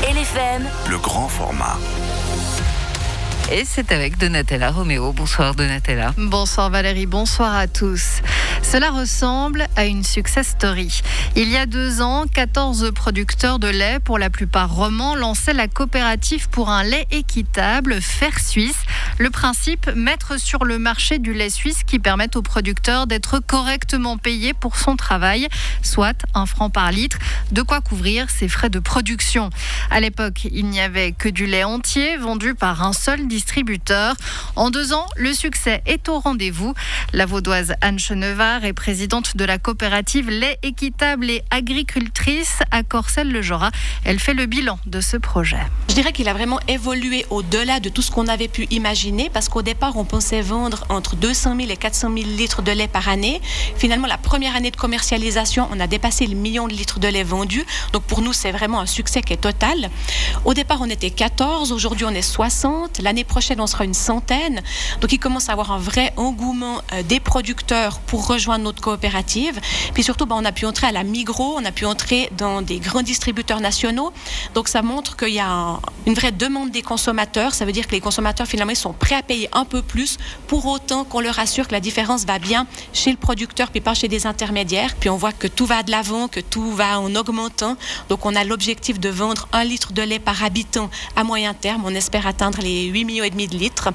LFM, le grand format. Et c'est avec Donatella Roméo. Bonsoir Donatella. Bonsoir Valérie, bonsoir à tous. Cela ressemble à une success story. Il y a 2 ans, 14 producteurs de lait, pour la plupart romans, lançaient la coopérative pour un lait équitable, Faire Suisse. Le principe, mettre sur le marché du lait suisse qui permette aux producteurs d'être correctement payés pour son travail, soit 1 franc par litre, de quoi couvrir ses frais de production. À l'époque, il n'y avait que du lait entier vendu par un seul distributeur. En 2 ans, le succès est au rendez-vous. La vaudoise Anne Chenevard est présidente de la coopérative Lait équitable et agricultrice à Corcelles-le-Jorat. Elle fait le bilan de ce projet. Je dirais qu'il a vraiment évolué au-delà de tout ce qu'on avait pu imaginer, parce qu'au départ, on pensait vendre entre 200 000 et 400 000 litres de lait par année. Finalement, la première année de commercialisation, on a dépassé le million de litres de lait vendus. Donc pour nous, c'est vraiment un succès qui est total. Au départ, on était 14, aujourd'hui on est 60. L'année prochaine, on sera une centaine. Donc il commence à avoir un vrai engouement des producteurs pour rejoindre notre coopérative. Puis surtout, on a pu entrer à la Migros, on a pu entrer dans des grands distributeurs nationaux. Donc ça montre qu'il y a une vraie demande des consommateurs. Ça veut dire que les consommateurs, finalement, ils sont prêts à payer un peu plus pour autant qu'on leur assure que la différence va bien chez le producteur puis pas chez des intermédiaires. Puis on voit que tout va de l'avant, que tout va en augmentant. Donc on a l'objectif de vendre 1 litre de lait par habitant à moyen terme. On espère atteindre les 8,5 millions de litres,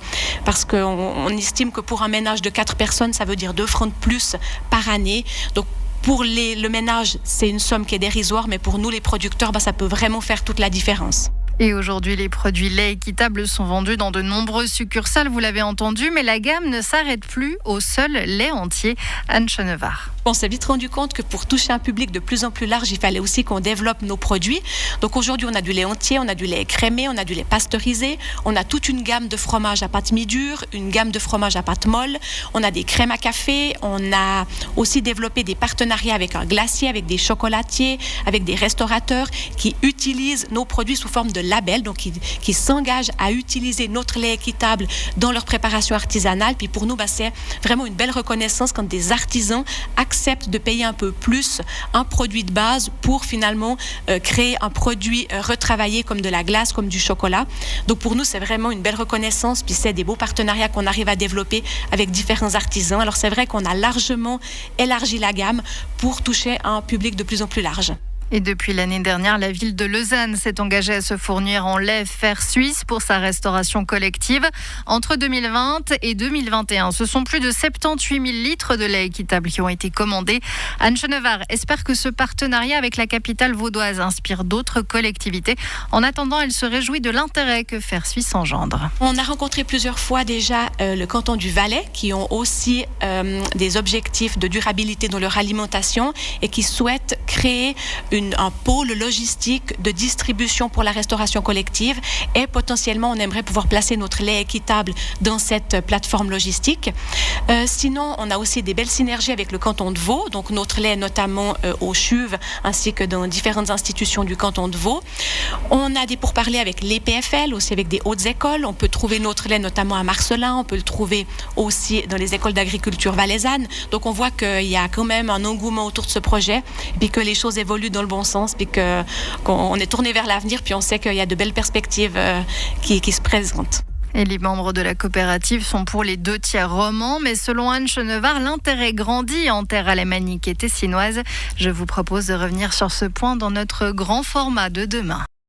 parce qu'on estime que pour un ménage de 4 personnes, ça veut dire 2 francs de plus par année. Donc pour le ménage, c'est une somme qui est dérisoire, mais pour nous, les producteurs, ça peut vraiment faire toute la différence. Et aujourd'hui, les produits lait équitables sont vendus dans de nombreuses succursales, vous l'avez entendu, mais la gamme ne s'arrête plus au seul lait entier. Anne Chenevard. On s'est vite rendu compte que pour toucher un public de plus en plus large, il fallait aussi qu'on développe nos produits. Donc aujourd'hui, on a du lait entier, on a du lait crémé, on a du lait pasteurisé, on a toute une gamme de fromages à pâte mi-dure, une gamme de fromages à pâte molle, on a des crèmes à café, on a aussi développé des partenariats avec un glacier, avec des chocolatiers, avec des restaurateurs qui utilisent nos produits sous forme de labels, donc qui s'engagent à utiliser notre lait équitable dans leur préparation artisanale. Puis pour nous, c'est vraiment une belle reconnaissance quand des artisans acceptent de payer un peu plus un produit de base pour finalement créer un produit retravaillé comme de la glace, comme du chocolat. Donc pour nous, c'est vraiment une belle reconnaissance, puis c'est des beaux partenariats qu'on arrive à développer avec différents artisans. Alors c'est vrai qu'on a largement élargi la gamme pour toucher un public de plus en plus large. Et depuis l'année dernière, la ville de Lausanne s'est engagée à se fournir en lait Faire Suisse pour sa restauration collective. Entre 2020 et 2021, ce sont plus de 78 000 litres de lait équitable qui ont été commandés. Anne Chenevard espère que ce partenariat avec la capitale vaudoise inspire d'autres collectivités. En attendant, elle se réjouit de l'intérêt que Faire Suisse engendre. On a rencontré plusieurs fois déjà le canton du Valais, qui ont aussi des objectifs de durabilité dans leur alimentation et qui souhaitent créer un pôle logistique de distribution pour la restauration collective, et potentiellement on aimerait pouvoir placer notre lait équitable dans cette plateforme logistique. Sinon, on a aussi des belles synergies avec le canton de Vaud, donc notre lait notamment au CHUV ainsi que dans différentes institutions du canton de Vaud. On a des pourparlers avec l'EPFL, aussi avec des hautes écoles. On peut trouver notre lait notamment à Marcelin, on peut le trouver aussi dans les écoles d'agriculture valaisannes. Donc on voit qu'il y a quand même un engouement autour de ce projet, et puis que les choses évoluent dans le bon sens, puis qu'on est tourné vers l'avenir, puis on sait qu'il y a de belles perspectives qui se présentent. Et les membres de la coopérative sont pour les 2/3 romans, mais selon Anne Chenevard, l'intérêt grandit en terre alémanique et tessinoise. Je vous propose de revenir sur ce point dans notre grand format de demain.